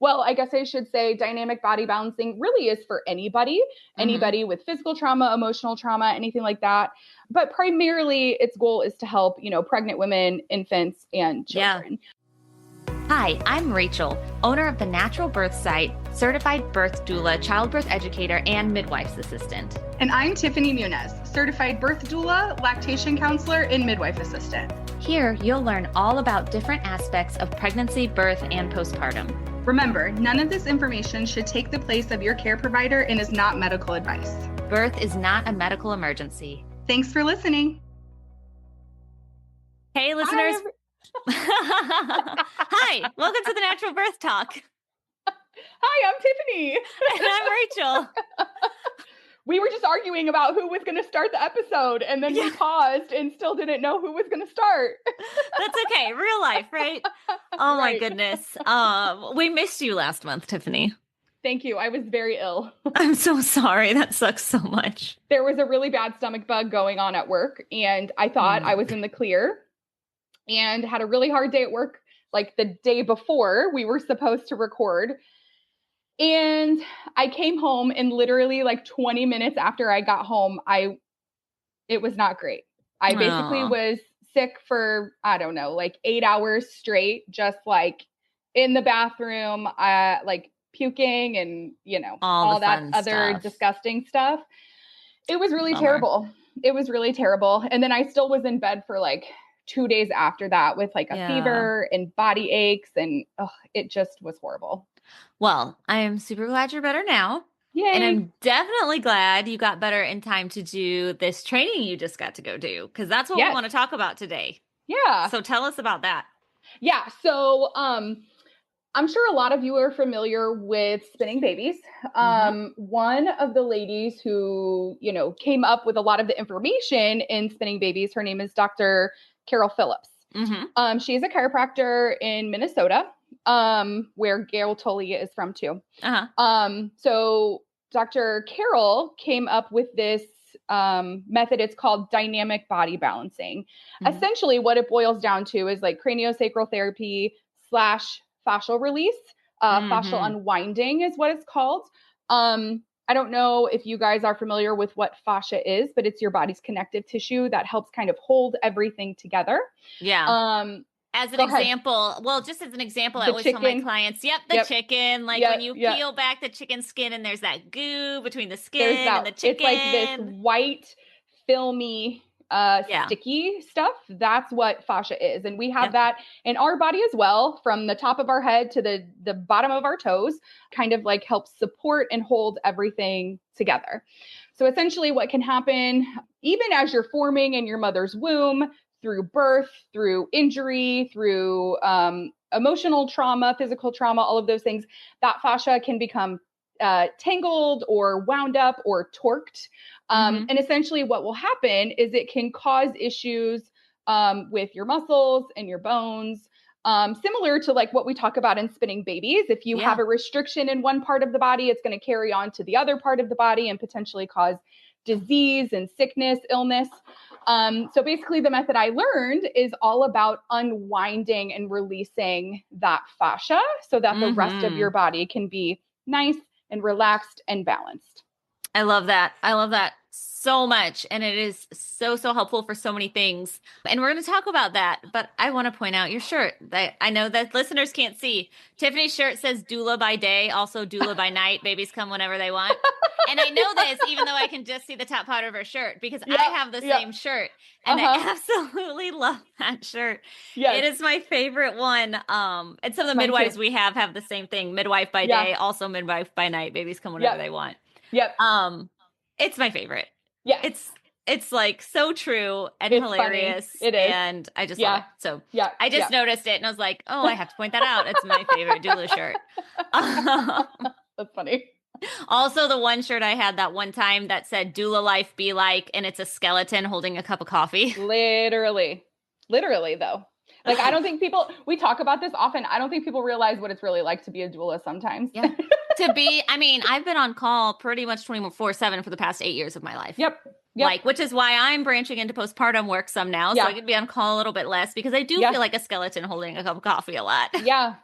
Well, I guess I should say dynamic body balancing really is for anybody with physical trauma, emotional trauma, anything like that. But primarily its goal is to help, pregnant women, infants, and children. Hi, I'm Rachel, owner of the NaturalBirth site, certified birth doula, childbirth educator, and midwife's assistant. And I'm Tiffany Muniz, certified birth doula, lactation counselor, and midwife assistant. Here, you'll learn all about different aspects of pregnancy, birth, and postpartum. Remember, none of this information should take the place of your care provider and is not medical advice. Birth is not a medical emergency. Thanks for listening. Hey, listeners. Hi, welcome to the Natural Birth Talk. Hi, I'm Tiffany. And I'm Rachel. We were just arguing about who was going to start the episode, and then we paused and still didn't know who was going to start. That's okay. Real life, right? Oh my goodness. We missed you last month, Tiffany. Thank you. I was very ill. I'm so sorry. That sucks so much. There was a really bad stomach bug going on at work, and I thought I was in the clear and had a really hard day at work, like the day before we were supposed to record. And I came home, and literally like 20 minutes after I got home, it was not great. I basically was sick for, I don't know, like 8 hours straight, just like in the bathroom, like puking and, all that other disgusting stuff. It was really terrible. It was really terrible. And then I still was in bed for like 2 days after that with like a fever and body aches, and it just was horrible. Well, I am super glad you're better now. Yay. And I'm definitely glad you got better in time to do this training you just got to go do, because that's what we want to talk about today. Yeah. So tell us about that. Yeah. So I'm sure a lot of you are familiar with spinning babies. One of the ladies who, came up with a lot of the information in spinning babies, her name is Dr. Carol Phillips. She's a chiropractor in Minnesota, where Gail Tully is from too. So Dr. Carol came up with this method. It's called dynamic body balancing. Essentially what it boils down to is like craniosacral therapy / fascial release. Fascial unwinding is what it's called. I don't know if you guys are familiar with what fascia is, but it's your body's connective tissue that helps kind of hold everything together. Yeah. As an example, just as an example, I always tell my clients, the chicken, like when you peel back the chicken skin and there's that goo between the skin and the chicken. It's like this white, filmy, sticky stuff. That's what fascia is. And we have that in our body as well, from the top of our head to the bottom of our toes, kind of like helps support and hold everything together. So essentially what can happen, even as you're forming in your mother's womb, through birth, through injury, through emotional trauma, physical trauma, all of those things, that fascia can become tangled or wound up or torqued. And essentially what will happen is it can cause issues with your muscles and your bones, similar to like what we talk about in spinning babies. If you have a restriction in one part of the body, it's going to carry on to the other part of the body and potentially cause disease and sickness, illness. So basically the method I learned is all about unwinding and releasing that fascia so that the rest of your body can be nice and relaxed and balanced. I love that. I love that so much. And it is so, so helpful for so many things. And we're going to talk about that. But I want to point out your shirt that I know that listeners can't see. Tiffany's shirt says doula by day, also doula by night. Babies come whenever they want. And I know this, even though I can just see the top part of her shirt, because I have the same shirt. And I absolutely love that shirt. Yes. It is my favorite one. And some of the midwives we have the same thing. Midwife by day, also midwife by night. Babies come whenever they want. Yep. It's my favorite. Yeah. It's like so true and it's hilarious. Funny. It is. And I just love it. So I just noticed it and I was like, oh, I have to point that out. It's my favorite doula shirt. That's funny. Also, the one shirt I had that one time that said doula life be like, and it's a skeleton holding a cup of coffee. Literally though. Like, I don't think we talk about this often. I don't think people realize what it's really like to be a doula sometimes. I've been on call pretty much 24/7 for the past 8 years of my life. Yep. Yep. Like, which is why I'm branching into postpartum work some now. So I could be on call a little bit less because I do feel like a skeleton holding a cup of coffee a lot. Yeah.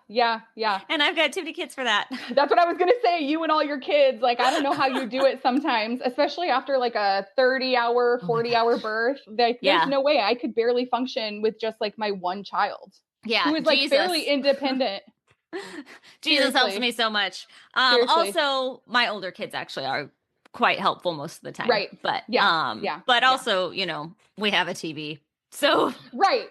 And I've got too many kids for that. That's what I was going to say. You and all your kids, like, I don't know how you do it sometimes, especially after like a 30-hour, 40-hour birth. Like, there's no way I could barely function with just like my one child. Yeah. Who is like fairly independent. Jesus helps me so much. Also, my older kids actually are quite helpful most of the time. Right. But but also, we have a TV. So right.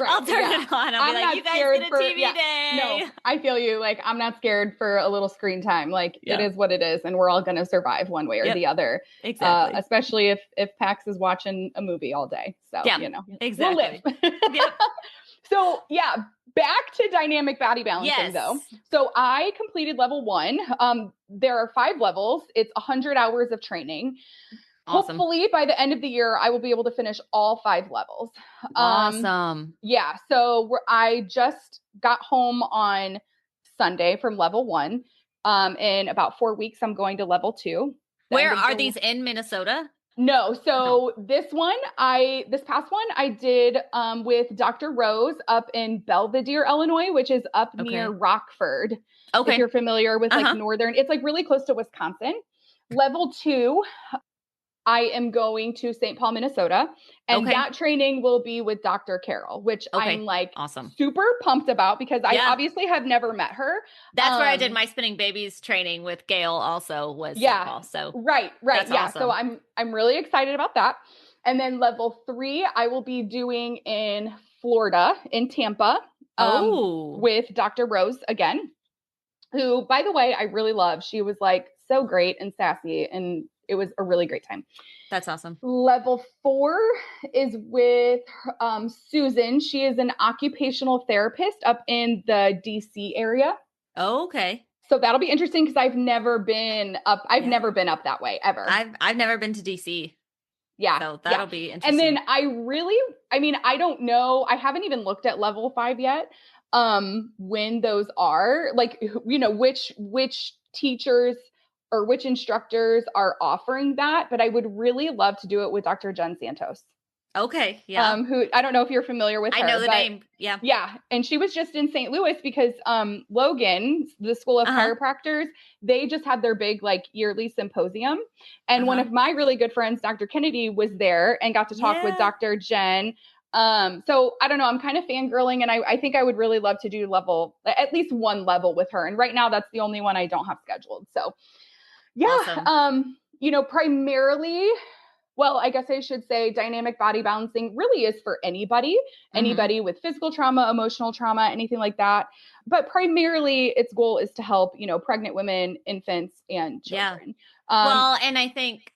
I'll turn it on. I'll be like, you guys get a TV day. No, I feel you. Like, I'm not scared for a little screen time. Like, it is what it is, and we're all going to survive one way or the other. Exactly. Especially if Pax is watching a movie all day. So exactly. We'll live. So back to dynamic body balancing though. So I completed level 1. There are 5 levels. It's 100 hours of training. Awesome. Hopefully by the end of the year, I will be able to finish all 5 levels. Awesome. Yeah. So I just got home on Sunday from level 1. In about 4 weeks, I'm going to level 2. Where are these, in Minnesota? No. So this past one I did with Dr. Rose up in Belvidere, Illinois, which is up near Rockford. Okay. If you're familiar with like northern, it's like really close to Wisconsin. Level 2, I am going to St. Paul, Minnesota. And that training will be with Dr. Carol, which I'm like super pumped about because I obviously have never met her. That's where I did my spinning babies training with Gail also was St. Paul. So right. That's awesome. So I'm really excited about that. And then level 3, I will be doing in Florida, in Tampa, with Dr. Rose again, who, by the way, I really love. She was like so great and sassy, and it was a really great time. That's awesome. Level 4 is with Susan. She is an occupational therapist up in the DC area. Oh, okay. So that'll be interesting because I've never been up. I've never been up that way ever. I've never been to DC. Yeah. So that'll be interesting. And then I don't know. I haven't even looked at level 5 yet. When those are, like, which teachers or which instructors are offering that, but I would really love to do it with Dr. Jen Santos. Okay. Yeah. Who, I don't know if you're familiar with her. I know the name. Yeah. Yeah. And she was just in St. Louis because, Logan, the School of Chiropractors, they just had their big like yearly symposium. And one of my really good friends, Dr. Kennedy, was there and got to talk with Dr. Jen. So I don't know, I'm kind of fangirling, and I think I would really love to do at least one level with her. And right now that's the only one I don't have scheduled. So awesome. Primarily, well, I guess I should say dynamic body balancing really is for anybody with physical trauma, emotional trauma, anything like that. But primarily its goal is to help, pregnant women, infants, and children. Well, and I think,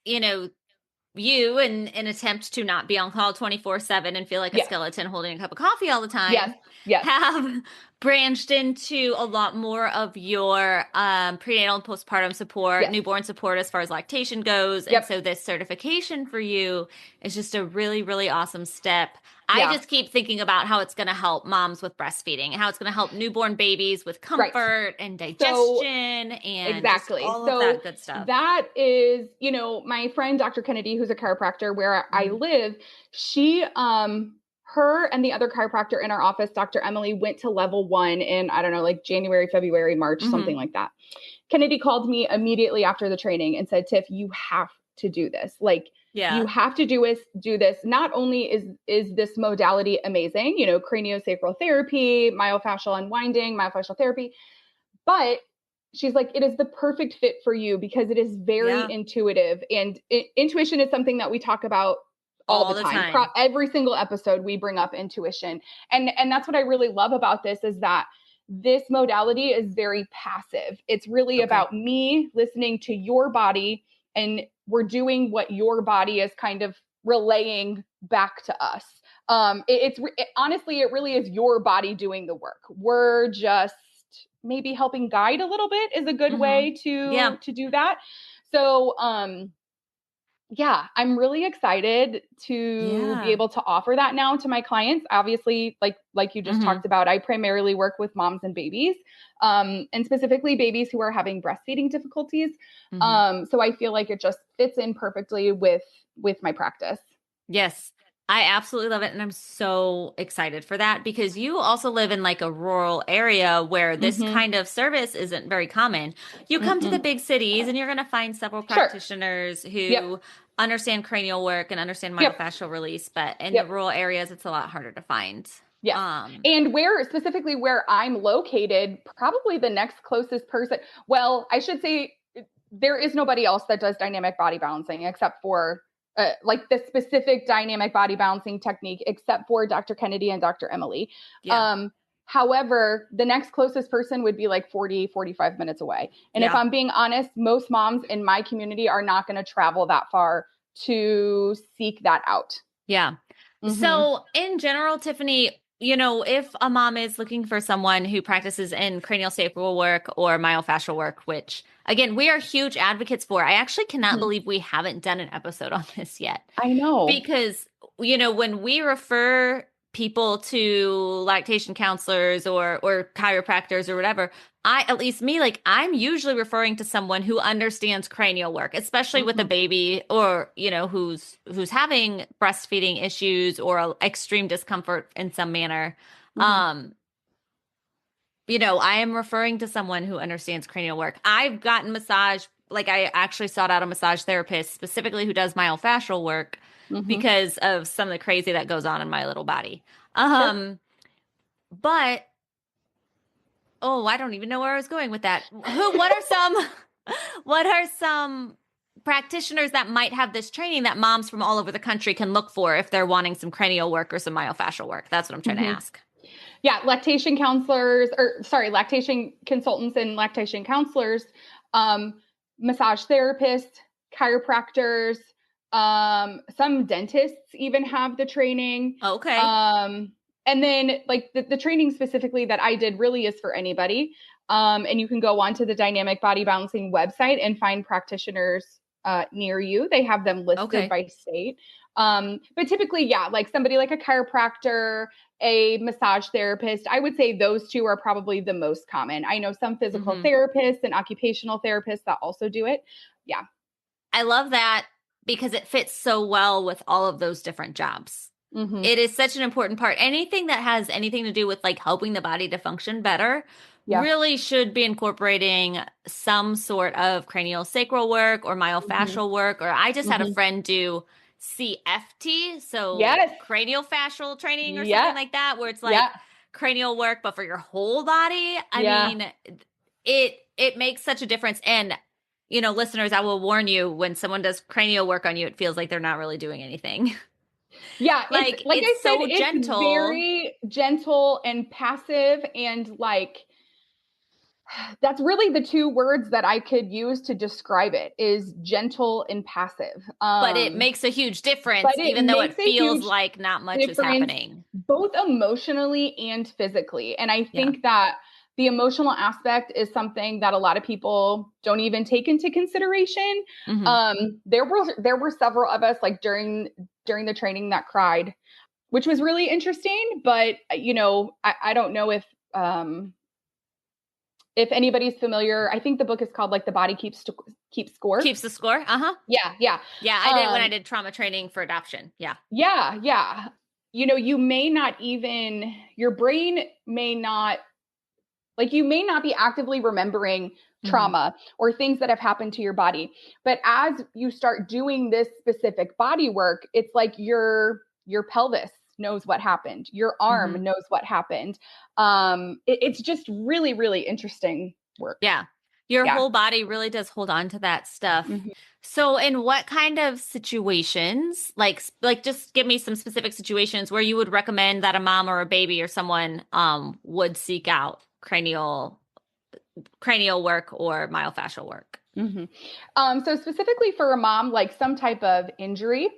you, in an attempt to not be on call 24/7 and feel like a skeleton holding a cup of coffee all the time, have branched into a lot more of your prenatal and postpartum support, newborn support as far as lactation goes. And so this certification for you is just a really, really awesome step. I just keep thinking about how it's going to help moms with breastfeeding, how it's going to help newborn babies with comfort and digestion and all of that good stuff. That is, my friend, Dr. Kennedy, who's a chiropractor where I live, she, her and the other chiropractor in our office, Dr. Emily, went to level 1 in, I don't know, like January, February, March, something like that. Kennedy called me immediately after the training and said, Tiff, you have to do this. Like, you have to do this. Not only is this modality amazing, craniosacral therapy, myofascial unwinding, myofascial therapy, but she's like, it is the perfect fit for you because it is very intuitive. And intuition is something that we talk about all the time. Every single episode we bring up intuition. And that's what I really love about this is that this modality is very passive. It's really about me listening to your body, and we're doing what your body is kind of relaying back to us. Honestly, it really is your body doing the work. We're just maybe helping guide a little bit is a good way to do that. So, yeah, I'm really excited to be able to offer that now to my clients. Obviously, like you just talked about, I primarily work with moms and babies, and specifically babies who are having breastfeeding difficulties. So I feel like it just fits in perfectly with my practice. Yes, I absolutely love it. And I'm so excited for that because you also live in like a rural area where this kind of service isn't very common. You come to the big cities and you're going to find several practitioners who understand cranial work and understand myofascial release, but in the rural areas, it's a lot harder to find. Yeah. And specifically where I'm located, probably the next closest person, well, I should say there is nobody else that does dynamic body balancing except for like the specific dynamic body balancing technique, except for Dr. Kennedy and Dr. Emily. However, the next closest person would be like 45 minutes away. And if I'm being honest, most moms in my community are not going to travel that far to seek that out. Yeah. So in general, Tiffany, you know, if a mom is looking for someone who practices in craniosacral work or myofascial work, which again, we are huge advocates for, I actually cannot believe we haven't done an episode on this yet. I know. Because, you know, when we refer people to lactation counselors or chiropractors or whatever, at least me, like I'm usually referring to someone who understands cranial work, especially with a baby or, you know, who's having breastfeeding issues or extreme discomfort in some manner. You know, I am referring to someone who understands cranial work. I've gotten massage, like I actually sought out a massage therapist specifically who does myofascial work because of some of the crazy that goes on in my little body. But I don't even know where I was going with that. What are some practitioners that might have this training that moms from all over the country can look for if they're wanting some cranial work or some myofascial work? That's what I'm trying to ask. Yeah, lactation consultants and lactation counselors, massage therapists, chiropractors, some dentists even have the training. Okay. And then like the training specifically that I did really is for anybody. And you can go onto the Dynamic Body Balancing website and find practitioners near you. They have them listed by state. But typically, like somebody like a chiropractor, a massage therapist, I would say those two are probably the most common. I know some physical therapists and occupational therapists that also do it. Yeah. I love that because it fits so well with all of those different jobs. It is such an important part. Anything that has anything to do with like helping the body to function better really should be incorporating some sort of craniosacral work or myofascial work. Or I just had a friend do CFT, so craniofascial training or something like that, where it's like cranial work, but for your whole body. I mean, it makes such a difference. And, you know, listeners, I will warn you, when someone does cranial work on you, it feels like they're not really doing anything. Yeah, like it's so it's gentle, very gentle and passive, and like that's really the two words that I could use to describe it is gentle and passive. But it makes a huge difference, even though it feels like not much is happening, both emotionally and physically. And I think that the emotional aspect is something that a lot of people don't even take into consideration. There were several of us like during the training that cried, which was really interesting. But you know, I don't know if anybody's familiar. I think the book is called like The Body Keeps Score. Keeps the score. Yeah. I did when I did trauma training for adoption. Yeah. You know, you may not even, your brain may not, like you may not be actively remembering trauma or things that have happened to your body. But as you start doing this specific body work, it's like your pelvis knows what happened. Your arm knows what happened. It's just really, really interesting work. Yeah. Your whole body really does hold on to that stuff. So in what kind of situations, like just give me some specific situations where you would recommend that a mom or a baby or someone would seek out cranial work or myofascial work? So specifically for a mom, like some type of injury,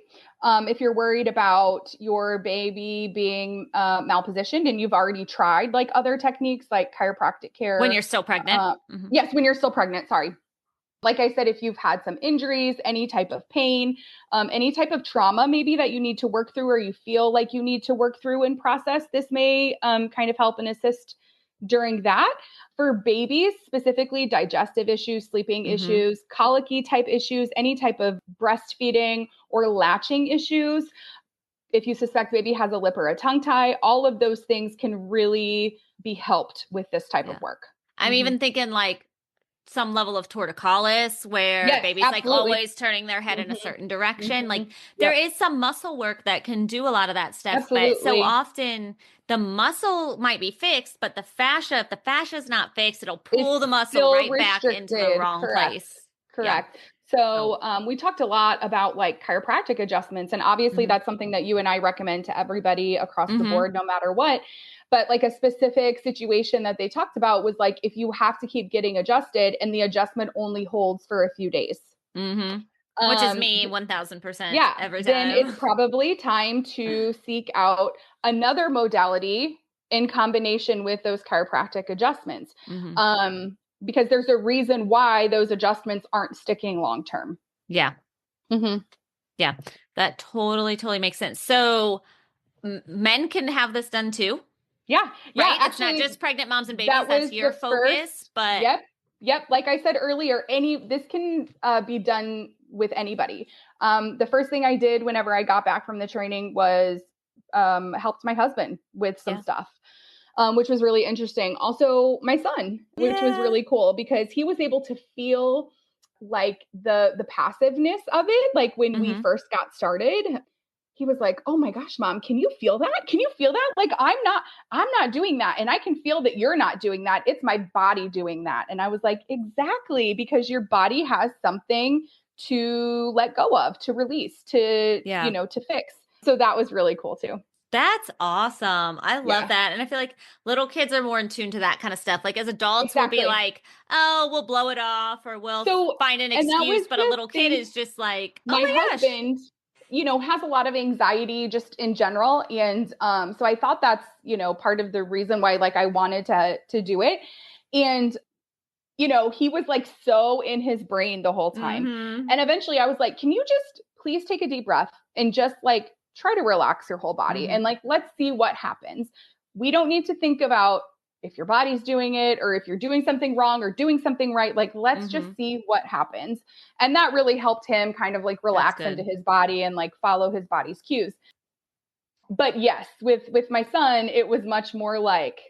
if you're worried about your baby being malpositioned and you've already tried like other techniques like chiropractic care. When you're still pregnant? Yes, when you're still pregnant. Sorry. Like I said, if you've had some injuries, any type of pain, any type of trauma maybe that you need to work through or you feel like you need to work through and process, this may kind of help and assist during that. For babies, specifically digestive issues, sleeping issues, colicky type issues, any type of breastfeeding or latching issues, if you suspect baby has a lip or a tongue tie, all of those things can really be helped with this type of work. I'm even thinking like some level of torticollis where baby's like always turning their head in a certain direction. Like there is some muscle work that can do a lot of that stuff. But so often the muscle might be fixed, but the fascia, if the fascia is not fixed, it'll pull the muscle right back into the wrong place. Correct. So we talked a lot about like chiropractic adjustments, and obviously that's something that you and I recommend to everybody across the board, no matter what. But like a specific situation that they talked about was like, if you have to keep getting adjusted and the adjustment only holds for a few days. Which is me 1000% every time. Then it's probably time to seek out another modality in combination with those chiropractic adjustments. Because there's a reason why those adjustments aren't sticking long-term. Yeah. Yeah, that totally makes sense. So men can have this done too? Yeah. Right? Yeah. It's not just pregnant moms and babies. That's your focus, but Yep. Like I said earlier, this can be done with anybody. The first thing I did whenever I got back from the training was helped my husband with some stuff, which was really interesting. Also my son, which was really cool because he was able to feel like the passiveness of it. Like when we first got started, he was like, "Oh my gosh, mom, can you feel that? Can you feel that? Like, I'm not doing that. And I can feel that you're not doing that. It's my body doing that." And I was like, exactly, because your body has something to let go of, to release, to, to fix. So that was really cool too. That's awesome. I love that. And I feel like little kids are more in tune to that kind of stuff. Like as adults, we'll be like, oh, we'll blow it off or we'll find an excuse. But a little kid is just like, oh my husband, has a lot of anxiety just in general. And so I thought that's, part of the reason why like I wanted to do it. And, he was like so in his brain the whole time. And eventually I was like, can you just please take a deep breath and just like try to relax your whole body and like, let's see what happens. We don't need to think about if your body's doing it or if you're doing something wrong or doing something right. Like, let's just see what happens. And that really helped him kind of like relax into his body and like follow his body's cues. But yes, with my son, it was much more like,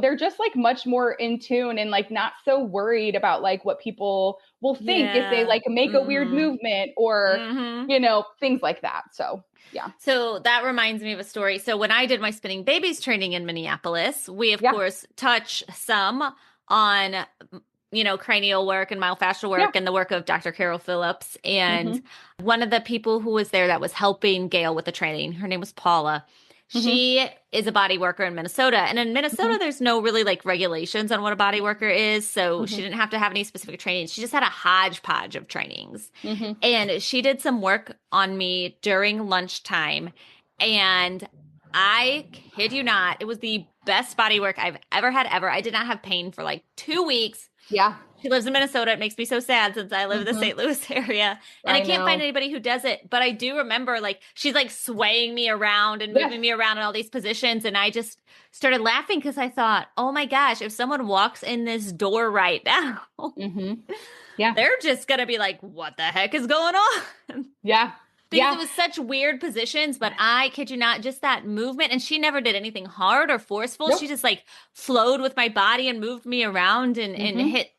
they're just like much more in tune and like not so worried about like what people will think if they like make a weird movement or, things like that. So, yeah. So that reminds me of a story. So when I did my spinning babies training in Minneapolis, we of course touch some on, cranial work and myofascial work and the work of Dr. Carol Phillips. And one of the people who was there that was helping Gail with the training, her name was Paula. She is a body worker in Minnesota. And in Minnesota, there's no really like regulations on what a body worker is. So she didn't have to have any specific training. She just had a hodgepodge of trainings. And she did some work on me during lunchtime. And I kid you not, it was the best body work I've ever had ever. I did not have pain for like 2 weeks. Yeah. She lives in Minnesota. It makes me so sad since I live in the St. Louis area. And I can't find anybody who does it. But I do remember like she's like swaying me around and moving me around in all these positions. And I just started laughing because I thought, oh my gosh, if someone walks in this door right now, they're just going to be like, what the heck is going on? Yeah. Because it was such weird positions, but I kid you not, just that movement. And she never did anything hard or forceful. She just like flowed with my body and moved me around and hit,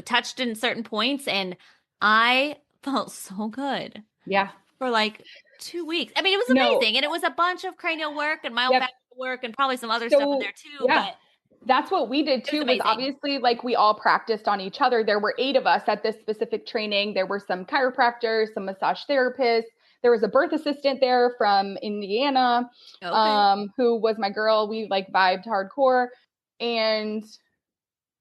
touched in certain points. And I felt so good. Yeah. For like 2 weeks. I mean, it was amazing. And it was a bunch of cranial work and myofascial work and probably some other stuff in there too. Yeah. But that's what we did too, was obviously like we all practiced on each other. There were 8 of us at this specific training. There were some chiropractors, some massage therapists. There was a birth assistant there from Indiana, who was my girl. We like vibed hardcore. And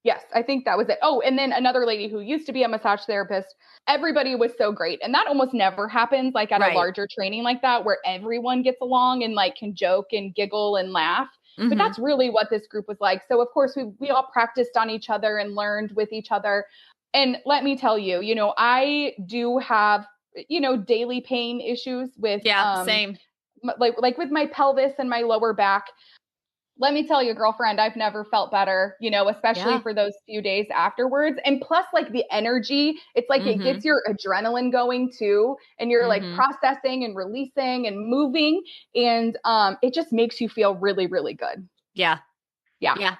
yes, I think that was it. Oh, and then another lady who used to be a massage therapist. Everybody was so great. And that almost never happens like at a larger training like that, where everyone gets along and like can joke and giggle and laugh. But that's really what this group was like. So of course we all practiced on each other and learned with each other. And let me tell you, I do have, daily pain issues with, same. Like with my pelvis and my lower back. Let me tell you, girlfriend, I've never felt better, especially for those few days afterwards. And plus, like, the energy, it's like it gets your adrenaline going too. And you're like processing and releasing and moving. And it just makes you feel really, really good. Yeah. Yeah. Yeah.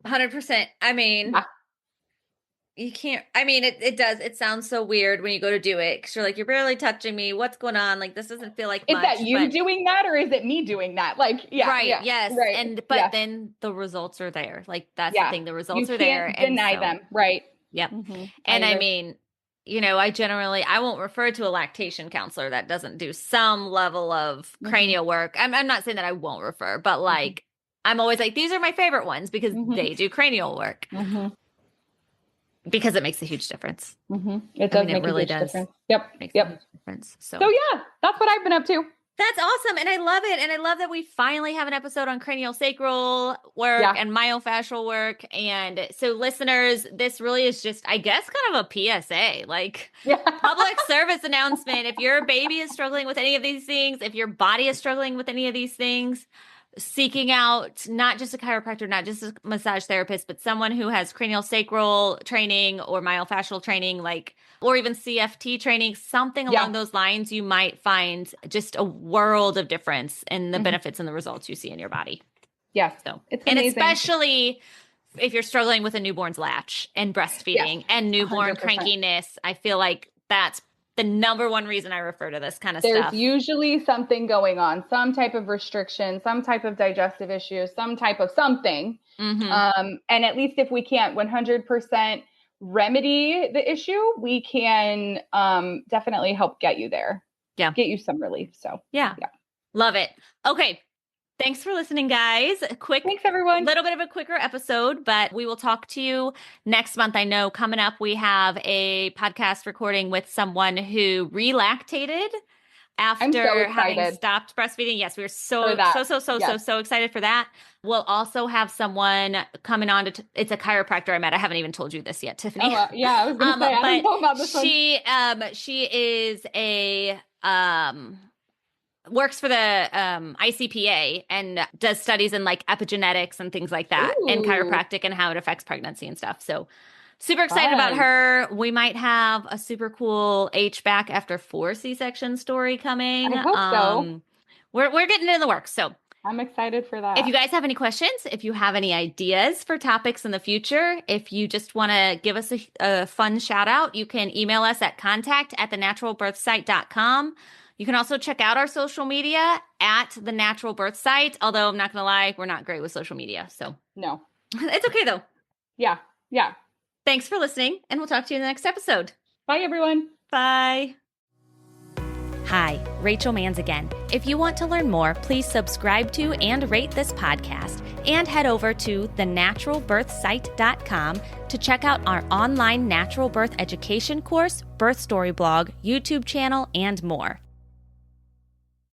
100%. I mean, you can't, it does. It sounds so weird when you go to do it because you're like, you're barely touching me. What's going on? Like, this doesn't feel like Is much. that you doing that or is it me doing that? Like, yeah. Right. Yeah, yes. Right. But then the results are there. Like, that's the thing. The results are there. You can't deny them. Right. Yep. And I mean, I won't refer to a lactation counselor that doesn't do some level of cranial work. I'm not saying that I won't refer, but like, I'm always like, these are my favorite ones because they do cranial work. Because it makes a huge difference. It does make a huge difference. Yep. Makes a huge difference. So yeah, that's what I've been up to. That's awesome. And I love it. And I love that we finally have an episode on craniosacral work and myofascial work. And so listeners, this really is just, I guess, kind of a PSA, like public service announcement. If your baby is struggling with any of these things, if your body is struggling with any of these things, seeking out not just a chiropractor, not just a massage therapist, but someone who has craniosacral training or myofascial training, or even CFT training, something along those lines, you might find just a world of difference in the benefits and the results you see in your body. Yeah. So, it's and amazing. Especially if you're struggling with a newborn's latch and breastfeeding and newborn 100%. crankiness, I feel like that's the number one reason I refer to this kind of There's stuff. There's usually something going on, some type of restriction, some type of digestive issue, some type of something. And at least if we can't 100% remedy the issue, we can definitely help get you there. Yeah. Get you some relief. So yeah. Love it. Okay. Thanks for listening, guys. Thanks, everyone. Little bit of a quicker episode, but we will talk to you next month. I know coming up, we have a podcast recording with someone who relactated after having stopped breastfeeding. Yes, we're so excited for that. We'll also have someone coming on it's a chiropractor I met. I haven't even told you this yet, Tiffany. I was going to say, I don't know about this one. She is a, works for the ICPA and does studies in like epigenetics and things like that and chiropractic and how it affects pregnancy and stuff. So super excited about her. We might have a super cool HBAC after 4 C-section story coming. I hope so. We're getting in the works. So I'm excited for that. If you guys have any questions, if you have any ideas for topics in the future, if you just want to give us a fun shout out, you can email us at contact@thenaturalbirthsite.com. You can also check out our social media at the Natural Birth Site. Although I'm not going to lie, we're not great with social media. So no, it's okay though. Yeah. Thanks for listening, and we'll talk to you in the next episode. Bye, everyone. Bye. Hi, Rachel Manns again. If you want to learn more, please subscribe to and rate this podcast, and head over to thenaturalbirthsite.com to check out our online natural birth education course, birth story blog, YouTube channel, and more.